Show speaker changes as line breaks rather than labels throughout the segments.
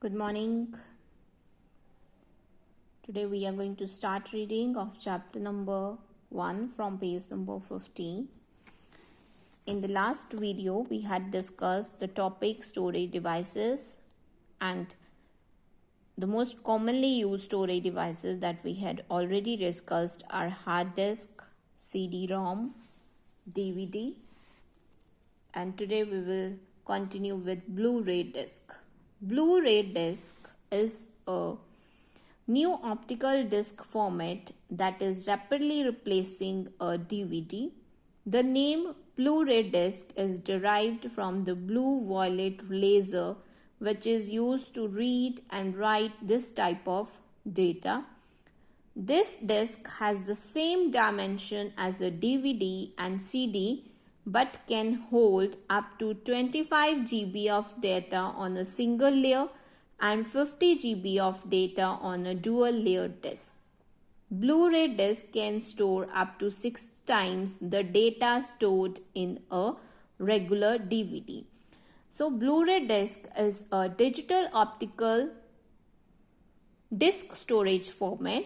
Good morning. Today we are going to start reading of chapter number 1 from page number 15. In the last video we had discussed the topic storage devices, and the most commonly used storage devices that we had already discussed are hard disk, CD-ROM, DVD, and today we will continue with Blu-ray disc. Blu-ray disc is a new optical disc format that is rapidly replacing a DVD. The name Blu-ray disc is derived from the blue-violet laser which is used to read and write this type of data. This disc has the same dimension as a DVD and CD but can hold up to 25 GB of data on a single layer and 50 GB of data on a dual layer disc. Blu-ray disc can store up to 6 times the data stored in a regular DVD. So Blu-ray disc is a digital optical disc storage format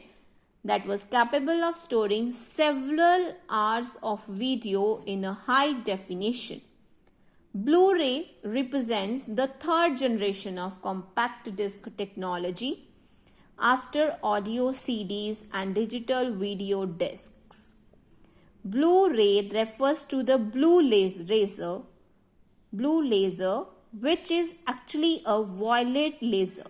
that was capable of storing several hours of video in a high definition. Blu-ray represents the third generation of compact disc technology after audio CDs and digital video discs. Blu-ray refers to the blue laser, which is actually a violet laser.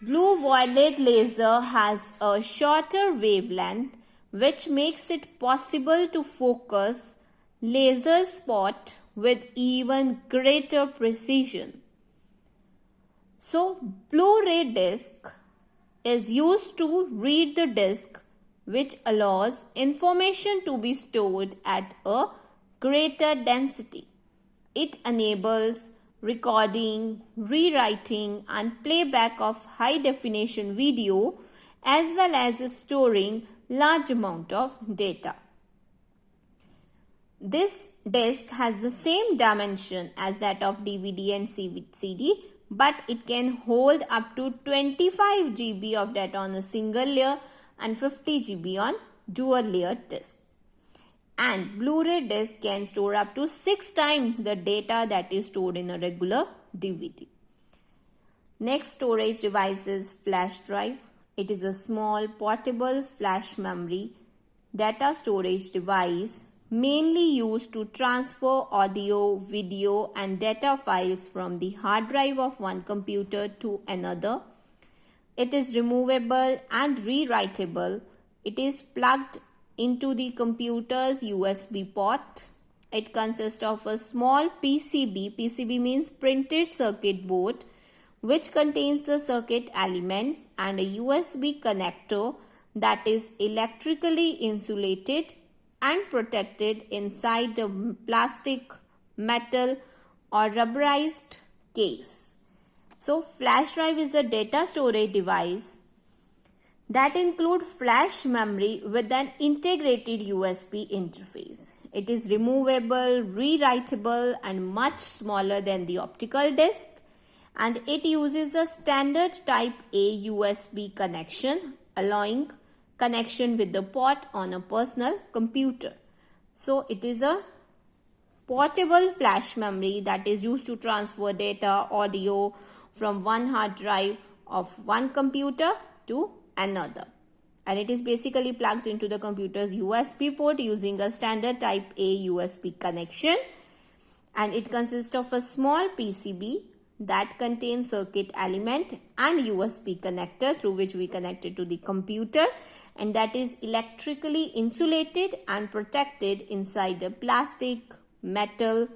Blue-violet laser has a shorter wavelength which makes it possible to focus laser spot with even greater precision. So, Blu-ray disc is used to read the disc, which allows information to be stored at a greater density. It enables recording, rewriting, and playback of high-definition video as well as storing large amount of data. This disc has the same dimension as that of DVD and CD, but it can hold up to 25 GB of data on a single layer and 50 GB on dual layer disc. And Blu-ray disc can store up to 6 times the data that is stored in a regular DVD. Next storage device is flash drive. It is a small portable flash memory data storage device mainly used to transfer audio, video, and data files from the hard drive of one computer to another. It is removable and rewritable. It is plugged into the computer's USB port. It consists of a small PCB. PCB means printed circuit board, which contains the circuit elements, and a USB connector that is electrically insulated and protected inside a plastic, metal, or rubberized case. So, flash drive is a data storage device that include flash memory with an integrated USB interface. It is removable, rewritable, and much smaller than the optical disc, and it uses a standard type A USB connection, allowing connection with the port on a personal computer. So it is a portable flash memory that is used to transfer data, audio from one hard drive of one computer to another, and it is basically plugged into the computer's USB port using a standard type A USB connection, and it consists of a small PCB that contains circuit element and USB connector through which we connect it to the computer, and that is electrically insulated and protected inside a plastic, metal,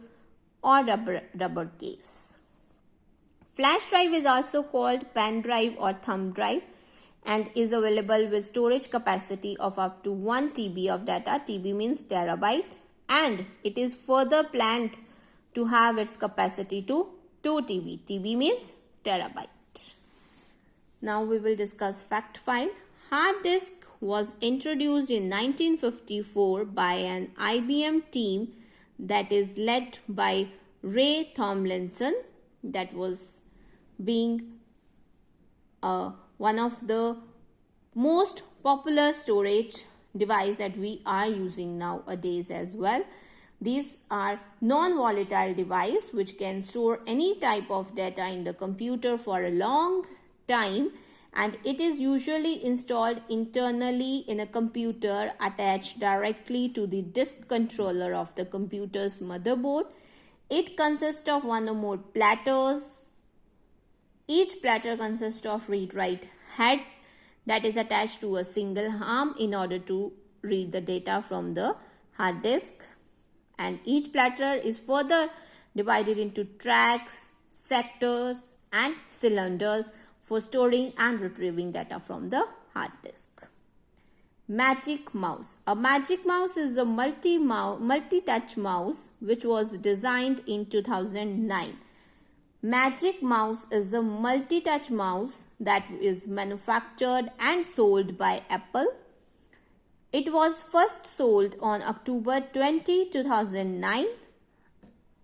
or rubber case. Flash drive is also called pen drive or thumb drive and is available with storage capacity of up to 1 TB of data. TB means terabyte, and it is further planned to have its capacity to 2 TB. TB means terabyte. Now we will discuss fact file. Hard disk was introduced in 1954 by an IBM team that is led by Ray Tomlinson, that was being one of the most popular storage device that we are using nowadays as well. These are non-volatile device which can store any type of data in the computer for a long time, and it is usually installed internally in a computer attached directly to the disk controller of the computer's motherboard. It consists of one or more platters. Each platter consists of read-write heads that is attached to a single arm in order to read the data from the hard disk. And each platter is further divided into tracks, sectors, and cylinders for storing and retrieving data from the hard disk. Magic Mouse. A Magic Mouse is a multi-touch mouse which was designed in 2009. Magic Mouse is a multi-touch mouse that is manufactured and sold by Apple. It was first sold on October 20, 2009.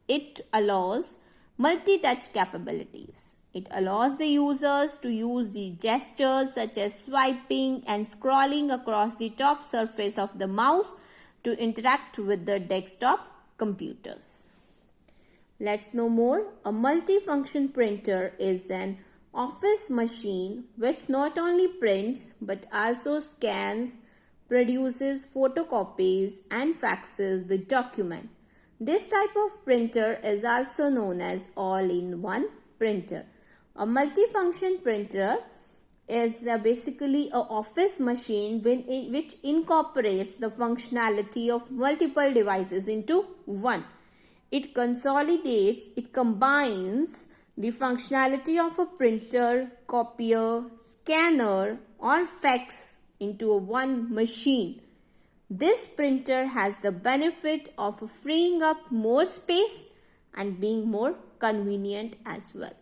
It allows multi-touch capabilities. It allows the users to use the gestures such as swiping and scrolling across the top surface of the mouse to interact with the desktop computers. Let's know more. A multifunction printer is an office machine which not only prints but also scans, produces photocopies and faxes the document. This type of printer is also known as all-in-one printer. A multifunction printer is basically an office machine which incorporates the functionality of multiple devices into one. It consolidates, it combines the functionality of a printer, copier, scanner or fax into one machine. This printer has the benefit of freeing up more space and being more convenient as well.